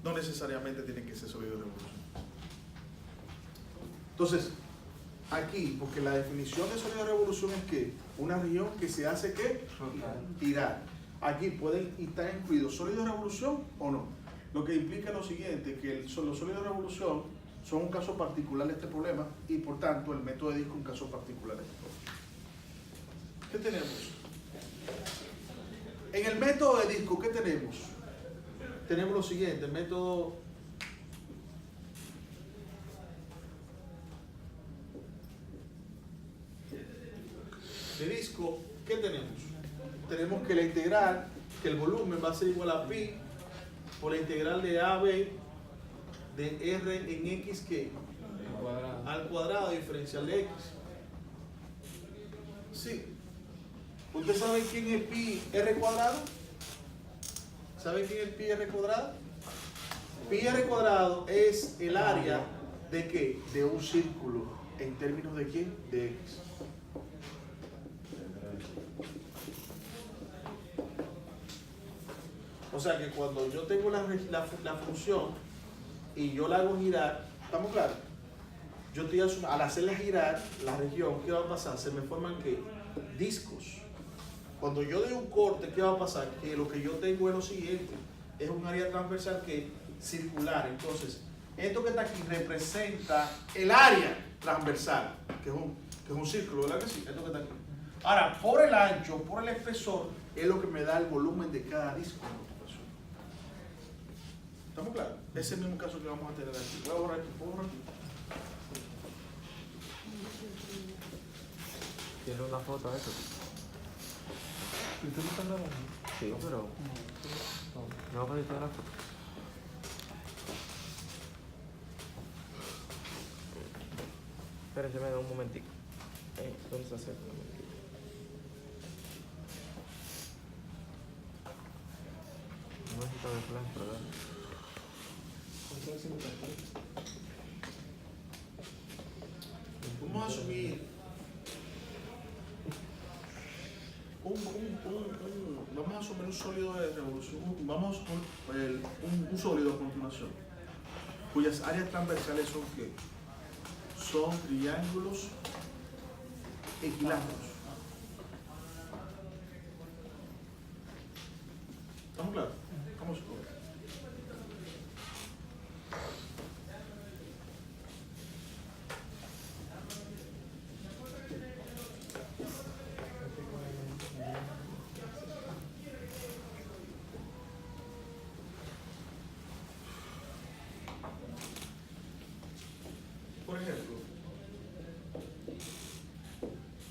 No necesariamente tienen que ser sólidos de revolución. Entonces, aquí, porque la definición de sólido de revolución es que una región que se hace ¿qué? Girar. Aquí pueden estar incluidos sólidos de revolución o no. Lo que implica lo siguiente, que los sólidos de revolución son un caso particular de este problema y por tanto el método de disco es un caso particular de este problema. ¿Qué tenemos? En el método de disco, ¿qué tenemos? Tenemos lo siguiente, el método de disco, ¿qué tenemos? Tenemos que la integral, que el volumen va a ser igual a pi por la integral de AB de R en X que al cuadrado diferencial de X. Sí. ¿Ustedes saben quién es pi R cuadrado? ¿Saben quién es pi R cuadrado? Pi R cuadrado es el área de ¿qué? De un círculo en términos de ¿qué? De X. O sea que cuando yo tengo la función y yo la hago girar, ¿estamos claros? Yo estoy al hacerla girar, la región, ¿qué va a pasar? Se me forman ¿qué? Discos. Cuando yo doy un corte, ¿qué va a pasar? Que lo que yo tengo es lo siguiente, es un área transversal que circular. Entonces, esto que está aquí representa el área transversal, que es un círculo, ¿verdad que sí? Esto que está aquí. Ahora, por el ancho, por el espesor, es lo que me da el volumen de cada disco. ¿Estamos claros? Ese es el mismo caso que vamos a tener aquí. Voy a borrar aquí, ¿puedo borrar aquí? ¿Tienes una foto de eso? ¿Y tú no estás grabando? Sí, pero no va a pedir toda la foto. Espérese, me da un momentico. Vamos a hacer un momentito. No necesito ver plan, pero dale. Vamos a asumir vamos a asumir un sólido de revolución, vamos a asumir un sólido a continuación, cuyas áreas transversales son ¿qué? Son triángulos equiláteros. ¿Estamos claros? Vamos a ver. Por ejemplo,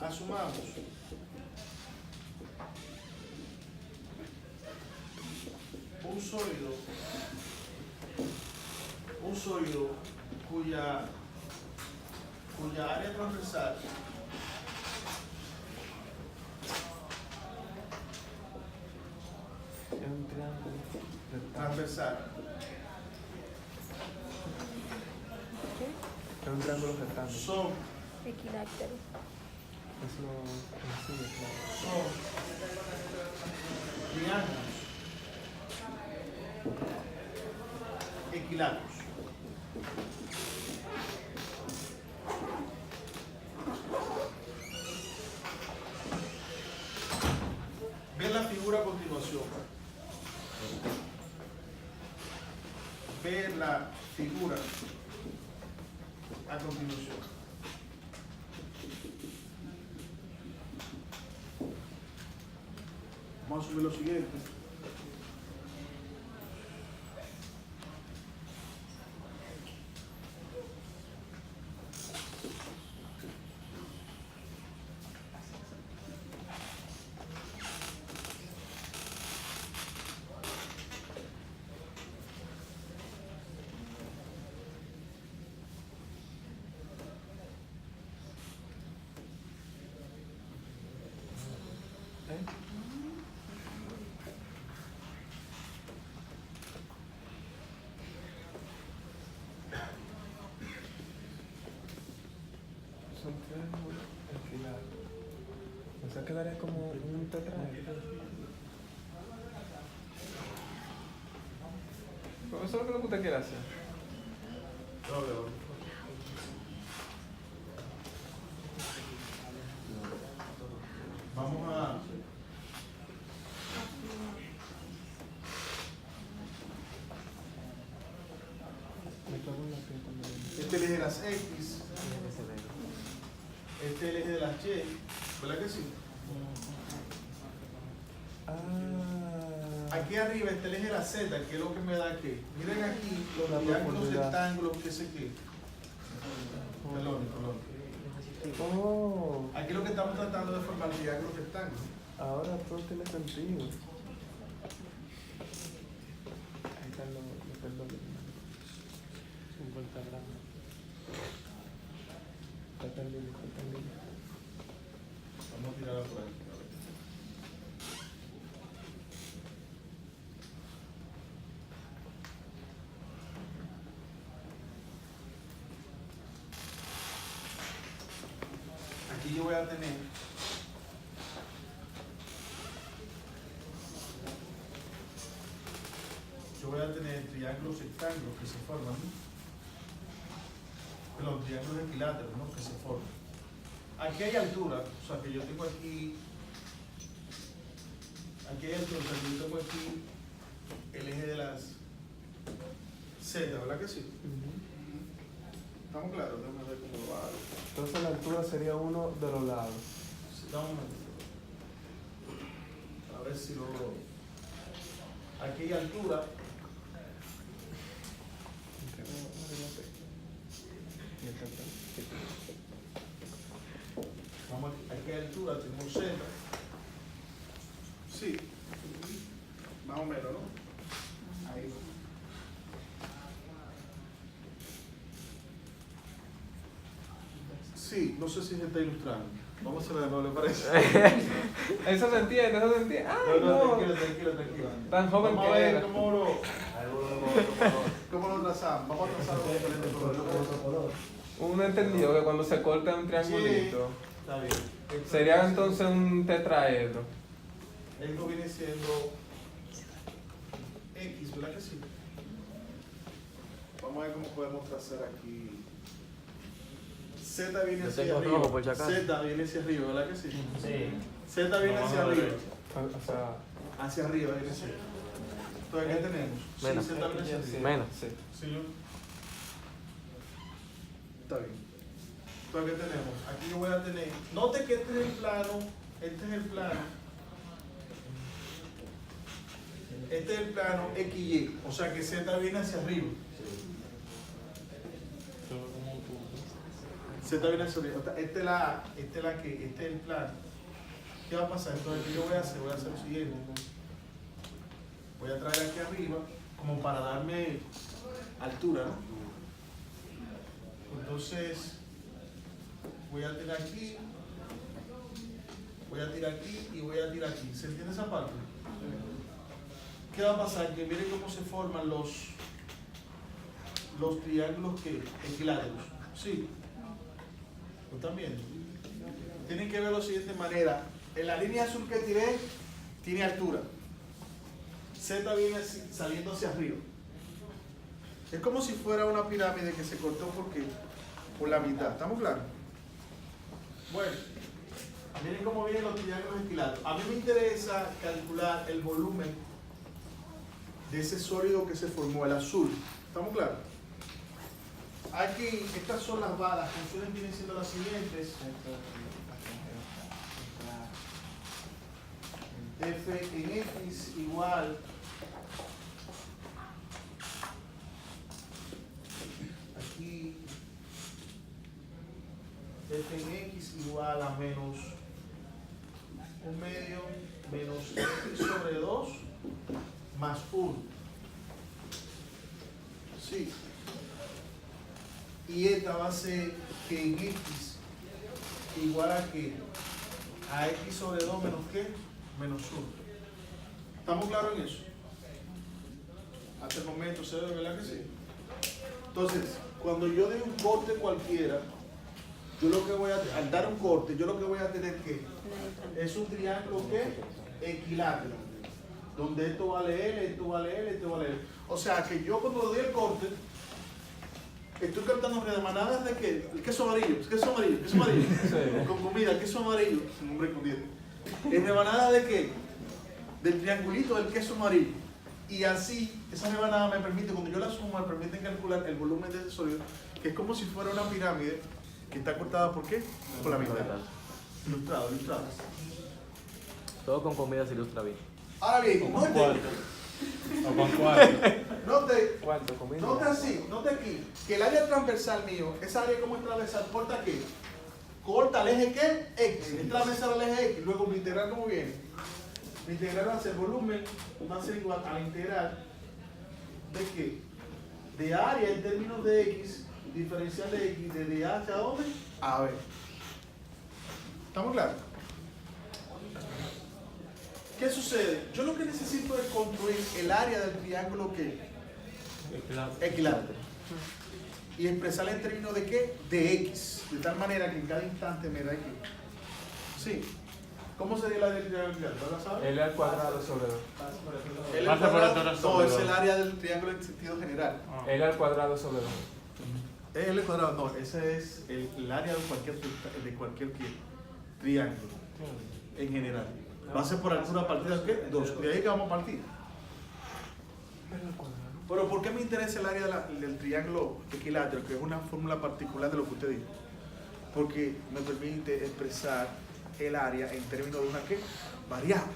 asumamos un sólido cuya área transversal Es un triángulo. transversal Es un triángulo rectángulo. son Equilátero. Es lo sencillo, claro. son triángulos equiláteros. Ve la figura a continuación. Ve la figura a continuación. Vamos a subir lo siguiente. Son triángulos equiláteros. O sea, quedaría como un tetraedro. Pero eso es lo que usted quiere hacer. No, veo. Vamos a Me cago en la piel cuando ven. este eje de las X, este el eje de las Y, ¿verdad que sí? Ah. Aquí arriba está el eje de la Z, que es lo que me da que, miren aquí los La triángulos profundidad. rectángulos que sé qué. Perdón. Oh, Aquí lo que estamos tratando de formar triángulos rectángulos. ahora todo tiene sentido. Ahí están los perdones. 50 gramos. Está tan lindo, está tan lindo. Vamos a tirarla por aquí. A ver. Aquí yo voy a tener triángulos rectángulos que se forman, los triángulos equiláteros, ¿no? Que se forman. Aquí hay altura, o sea que yo tengo aquí hay altura, o sea que yo tengo aquí el eje de las Z, ¿verdad que sí? ¿Estamos claros? Déjame ver cómo lo hago. Entonces la altura sería uno de los lados. Sí, dame un momento. A ver si lo logro. Aquí hay altura. Vamos aquí hay altura, tenemos Z. Sí, más o menos, ¿no? Ahí. Sí, no sé si se está ilustrando. Vamos a hacerlo de nuevo, ¿le parece? Eso se entiende, eso se entiende. ¡Ay, No, no! tranquilo. Tan joven Vamos a que ver era. cómo lo trazamos. Vamos a trazarlo de diferentes colores. Uno entendió que cuando se corta un triangulito, Está bien. sería entonces un tetraedro. Esto viene siendo X, ¿verdad que sí? Vamos a ver cómo podemos trazar aquí. Z viene Yo hacia tengo arriba. rojo, por si acaso. Z viene hacia arriba, ¿verdad que sí? Sí. Z viene No, hacia no, arriba. derecho. O sea, Hacia arriba viene hacia arriba. Entonces, ¿qué tenemos? Sí, Menos. Z viene hacia arriba. Menos. sí. Sí, ¿no? Está bien. Entonces, ¿qué tenemos? Aquí yo voy a tener. Note que este es el plano. Este es el plano. Este es el plano XY. O sea que Z viene hacia arriba. Z viene hacia arriba. Este es el plano. ¿Qué va a pasar? Entonces, ¿qué yo voy a hacer? Voy a hacer lo siguiente. Voy a traer aquí arriba como para darme altura, ¿no? Entonces, voy a tirar aquí, voy a tirar aquí y voy a tirar aquí. ¿Se entiende esa parte? ¿Qué va a pasar? Que miren cómo se forman los triángulos equiláteros. ¿Sí? ¿Lo están viendo? Tienen que ver de la siguiente manera. En la línea azul que tiré, tiene altura. Z viene saliendo hacia arriba. Es como si fuera una pirámide que se cortó por la mitad. ¿Estamos claros? Bueno, miren cómo vienen los triángulos equiláteros. A mí me interesa calcular el volumen de ese sólido que se formó, el azul. ¿Estamos claros? Aquí, estas son las funciones vienen siendo las siguientes. F en X igual aquí F en X igual a menos 1/2 menos X sobre 2 más 1. Sí. Y esta va a ser que en X igual a que a X sobre 2 menos ¿qué? Menos 1. ¿Estamos claros en eso? Hasta el momento se ve, ¿verdad que sí? Entonces, cuando yo dé un corte cualquiera, yo lo que voy a, al dar un corte, yo lo que voy a tener que es un triángulo que equilátero, donde esto vale L, esto vale L, esto vale L. O sea que yo cuando doy el corte, estoy cantando remanadas de qué? El queso amarillo, queso amarillo, queso amarillo. Sí. Con comida, queso amarillo, sin nombre con dieta. ¿En rebanada de qué? Del triangulito del queso amarillo. Y así, esa rebanada me permite, cuando yo la sumo, me permite calcular el volumen de ese sólido, que es como si fuera una pirámide que está cortada ¿por qué? Por la mitad. Ilustrado. Todo con comida se ilustra bien. Ahora bien, O con cuarto. ¿Cuánto? ¿Comida? note aquí, que el área transversal mío, esa área como es transversal, ¿corta qué? Corta el eje ¿qué? X. Es transversal al eje X. Luego mi integral, ¿cómo viene? Mi integral va a ser volumen, va a ser igual a la integral de qué? De área en términos de X, diferencial de X, de A hacia dónde? A B. ¿Estamos claros? ¿Qué sucede? Yo lo que necesito es construir el área del triángulo ¿qué? Equilátero. Y expresarla en términos de ¿qué? De X. De tal manera que en cada instante me da X. Sí. ¿Cómo sería el área del triángulo equilátero? ¿La sabes? L al cuadrado sobre 2. L Pasa por cuadrado, altura no, sobre es dos. el área del triángulo en sentido general. L al cuadrado sobre 2. L cuadrado, no, ese es el área de cualquier triángulo en general. Va a ser por altura partida ¿qué? 2. De ahí que vamos a partir. Pero ¿por qué me interesa el área del triángulo equilátero? Que es una fórmula particular de lo que usted dijo. Porque me permite expresar el área en términos de una ¿qué? Variable.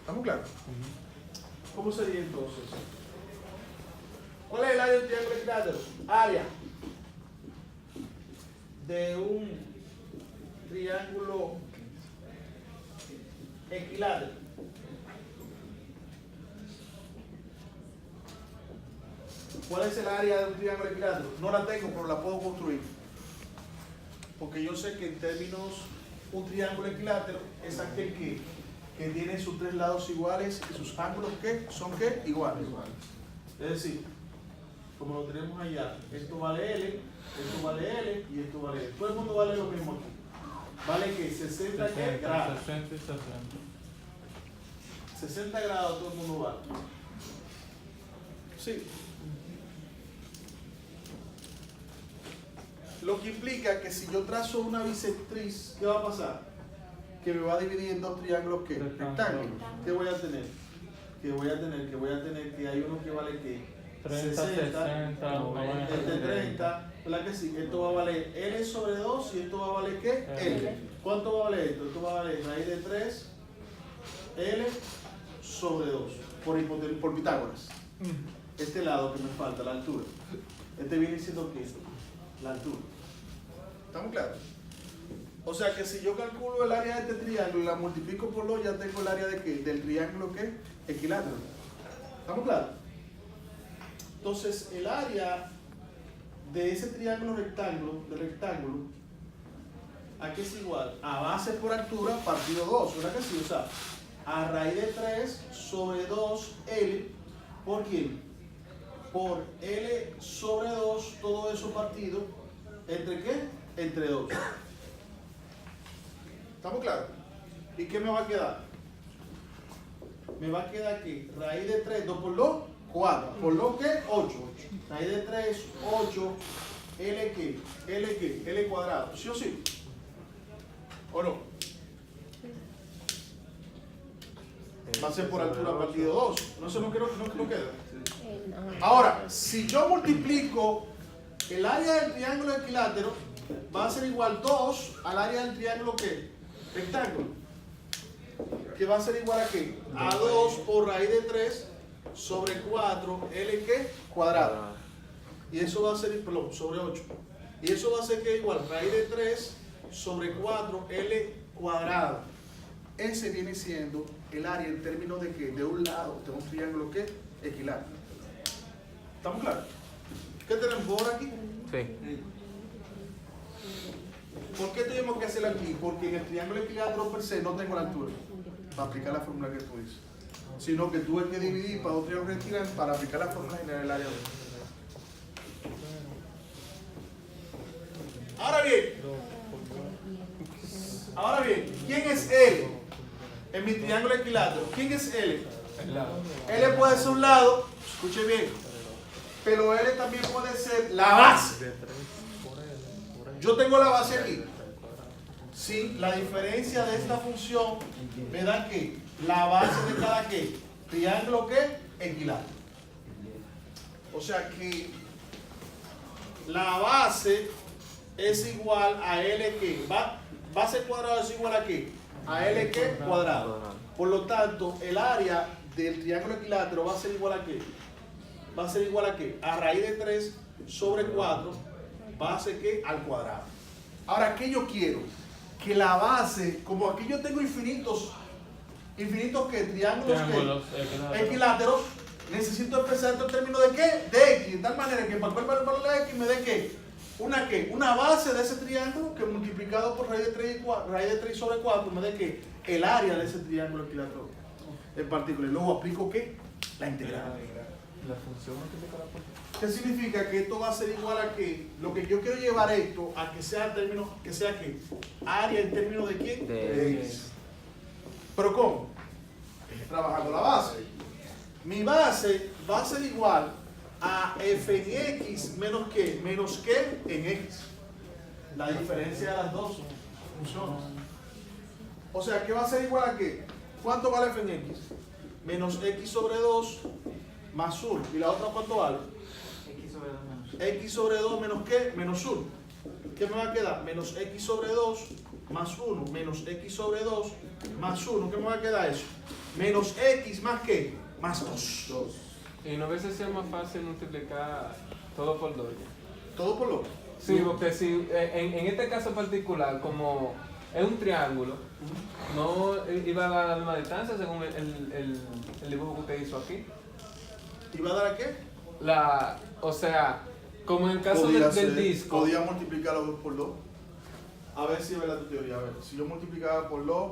¿Estamos claros? ¿Cómo sería entonces? ¿Cuál es el área del triángulo equilátero? Área de un triángulo equilátero. ¿Cuál es el área de un triángulo equilátero? No la tengo, pero la puedo construir. Porque yo sé que en términos, un triángulo equilátero es aquel que tiene sus tres lados iguales y sus ángulos ¿qué? Son ¿qué? Iguales. Es decir, como lo tenemos allá, esto vale L, esto vale L y esto vale L. Todo el mundo vale lo mismo aquí. ¿Vale qué? 60 ¿qué? Grados. 60 y 60. 60 grados todo el mundo vale. Sí. Lo que implica que si yo trazo una bisectriz, ¿qué va a pasar? Que me va a dividir en dos triángulos ¿qué? Rectángulos. ¿Qué voy a tener? Que voy a tener que hay uno que vale ¿qué? 30, 60, 90. Este 30, ¿verdad que sí? Esto va a valer L sobre 2 y esto va a valer ¿qué? L. ¿Cuánto va a valer esto? Esto va a valer raíz de 3 L sobre 2 por Pitágoras. Este lado que me falta, la altura. Este viene siendo ¿qué? La altura. ¿Estamos claros? O sea que si yo calculo el área de este triángulo y la multiplico por 2, ya tengo el área de ¿qué? Del triángulo ¿qué? Equilátero. ¿Estamos claros? Entonces el área de ese triángulo rectángulo, ¿a qué es igual? A base por altura partido 2, ¿verdad que sí? O sea, a raíz de 3 sobre 2L, ¿por quién? Por L sobre 2, todo eso partido, ¿entre qué? Entre 2. ¿Estamos claros? ¿Y qué me va a quedar? Me va a quedar que raíz de 3, 2 por 2, 4. ¿Por 2 qué? 8. Raíz de 3, 8. L qué? L qué? L cuadrado. ¿Sí o sí? ¿O no? Va a ser por altura partido 2. No sé, no queda. Ahora, si yo multiplico el área del triángulo equilátero, va a ser igual 2 al área del triángulo ¿qué? Rectángulo. Que va a ser igual a ¿qué? A 2 por raíz de 3 sobre 4 L ¿qué? Cuadrado. Y eso va a ser, perdón, sobre 8. Y eso va a ser ¿qué? Igual raíz de 3 sobre 4 L cuadrado. Ese viene siendo el área en términos de ¿qué? De un lado de un triángulo ¿qué? Equilátero. ¿Estamos claros? ¿Qué tenemos por aquí? Sí. ¿Por qué tenemos que hacerlo aquí? Porque en el triángulo equilátero per se no tengo la altura para aplicar la fórmula que tú dices, sino que tuve que dividir para un triángulo equilátero para aplicar la fórmula general del área 2. Ahora bien, ¿quién es L en mi triángulo equilátero? ¿Quién es L? L puede ser un lado, escuche bien, pero L también puede ser la base. Yo tengo la base aquí. Sí, la diferencia de esta función me da que la base de cada ¿qué? Triángulo ¿qué? Equilátero. O sea que la base es igual a L ¿qué? Base cuadrada es igual a ¿qué? A L ¿qué? Cuadrado. Por lo tanto, el área del triángulo equilátero va a ser igual a ¿qué? Va a ser igual a ¿qué? A raíz de 3 sobre 4 base ¿qué? Al cuadrado. Ahora, ¿qué yo quiero? Que la base, como aquí yo tengo infinitos ¿qué? Triángulos ¿qué? Equiláteros, necesito expresar esto en términos de ¿qué? De X, de tal manera que para cualquier valor de X me dé ¿qué? Una base de ese triángulo que multiplicado por raíz de 3 sobre 4 me dé ¿qué? El área de ese triángulo equilátero en particular. Luego aplico ¿qué? La integral. La función multiplica la función. ¿Qué significa? Que esto va a ser igual a que lo que yo quiero llevar esto a que sea términos, que sea que área en términos de quién? De X. ¿Pero cómo? Trabajando la base. Mi base va a ser igual a f en x menos qué? Menos qué en x. La diferencia de las dos funciones. O sea, ¿qué va a ser igual a qué? ¿Cuánto vale f en x? Menos x sobre 2 más 1. ¿Y la otra cuánto vale? X sobre 2 menos ¿qué? Menos 1. ¿Qué me va a quedar? Menos x sobre 2 más 1. Menos x sobre 2 más 1. ¿Qué me va a quedar eso? Menos x más ¿qué? Más 2. Y no hubiese sido más fácil multiplicar todo por 2 ya. ¿Todo por lo? Sí, porque si en este caso particular, como es un triángulo, no iba a dar la misma distancia según el dibujo que usted hizo aquí. ¿Y va a dar a qué? o sea, como en el caso Podía del ser- disco, Podía multiplicarlo por 2. A ver si es verdad tu teoría. A ver, si yo multiplicaba por 2,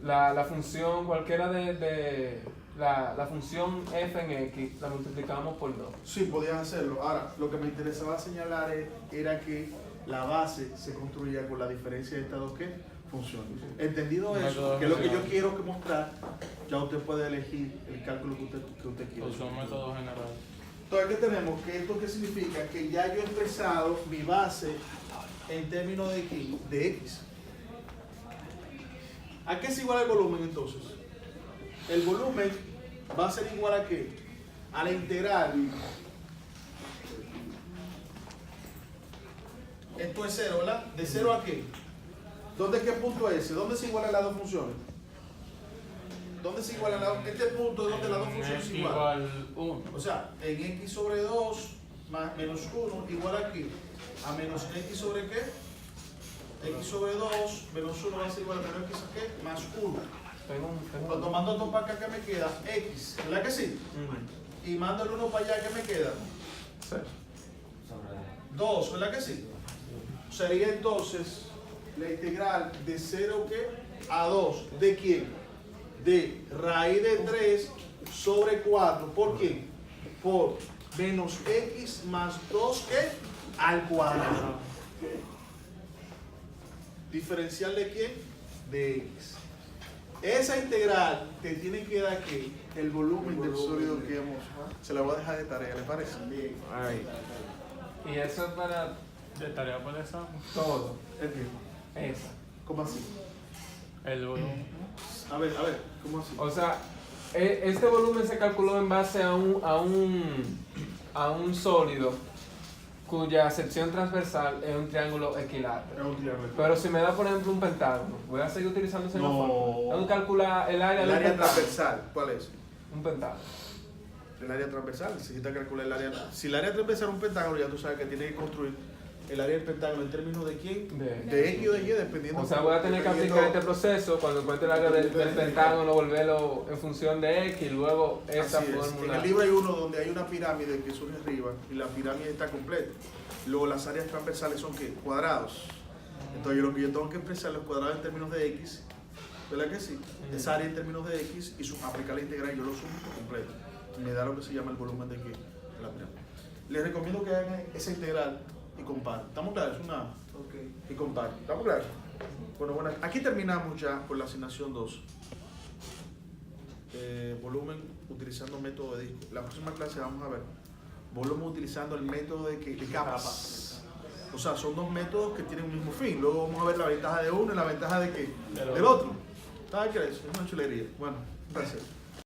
la función, cualquiera de la función f en x, la multiplicamos por 2. sí, podías hacerlo. Ahora, lo que me interesaba señalar era que la base se construía con la diferencia de estas dos ¿qué? Funciones. Entendido eso, Método que es lo que yo general. quiero que mostrar, ya usted puede elegir el cálculo que usted quiera. Pues son métodos generales. Entonces, ¿qué tenemos? Que esto qué significa? Que ya yo he expresado mi base en términos de X. De X. ¿A qué es igual el volumen entonces? El volumen va a ser igual a qué? A la integral. Esto es 0, ¿verdad? ¿De 0 a qué? ¿Dónde qué punto es ese? ¿Dónde se igualan las dos funciones? ¿Dónde se igualan las dos? Este punto es donde las dos funciones Es se igualan. igual 1. O sea, en x sobre 2 más menos 1 igual aquí a menos x sobre qué? X sobre 2 menos 1 va a ser igual a menos x a qué? Más 1. Cuando mando esto para acá, ¿qué me queda? X, ¿verdad que sí? Y mando el 1 para allá, ¿qué me queda? 2, ¿verdad que sí? Sería entonces la integral de 0 ¿qué? A 2. ¿De quién? De raíz de 3 sobre 4. ¿Por quién? Por menos x más 2 ¿qué? Al cuadrado. ¿Diferencial de quién? De x. Esa integral te tiene que dar que el volumen del sólido que hemos. Se la voy a dejar de tarea, ¿le parece? Ay. Y eso es para De tarea por examen. todo. Entiendo. Esa. ¿Cómo así? El volumen. A ver, ¿cómo así? O sea, este volumen se calculó en base a un sólido cuya sección transversal es un triángulo equilátero. Es un triángulo. Pero si me da, por ejemplo, un pentágono, voy a seguir utilizando esa No. fórmula. Tengo que calcular el área El del área pentágono. transversal, ¿cuál es? Un pentágono. El área transversal, necesita calcular el área. Si el área transversal es un pentágono, ya tú sabes que tiene que construir el área del pentágono en términos de quién, de X o de Y, dependiendo. O sea, voy a tener que aplicar este proceso cuando encuentre el área del pentágono, volverlo en función de X y luego esa Así es. En fórmula. el libro hay uno donde hay una pirámide que surge arriba y la pirámide está completa. Luego las áreas transversales son ¿qué? Cuadrados. Entonces lo que yo tengo que expresar los cuadrados en términos de X, ¿verdad que sí? Esa área en términos de X y aplicar la integral, yo lo sumo por completo. Me da lo que se llama el volumen de ¿qué? De la pirámide. Les recomiendo que hagan esa integral y comparen. ¿Estamos claros? Y comparen. ¿Estamos claros? Bueno, aquí terminamos ya con la asignación 2. Volumen utilizando método de disco. La próxima clase vamos a ver volumen utilizando el método de capas. O sea, son dos métodos que tienen un mismo fin. Luego vamos a ver la ventaja de uno y la ventaja de ¿qué? Del otro. ¿Sabes qué es? Es una chulería. Bueno, un placer.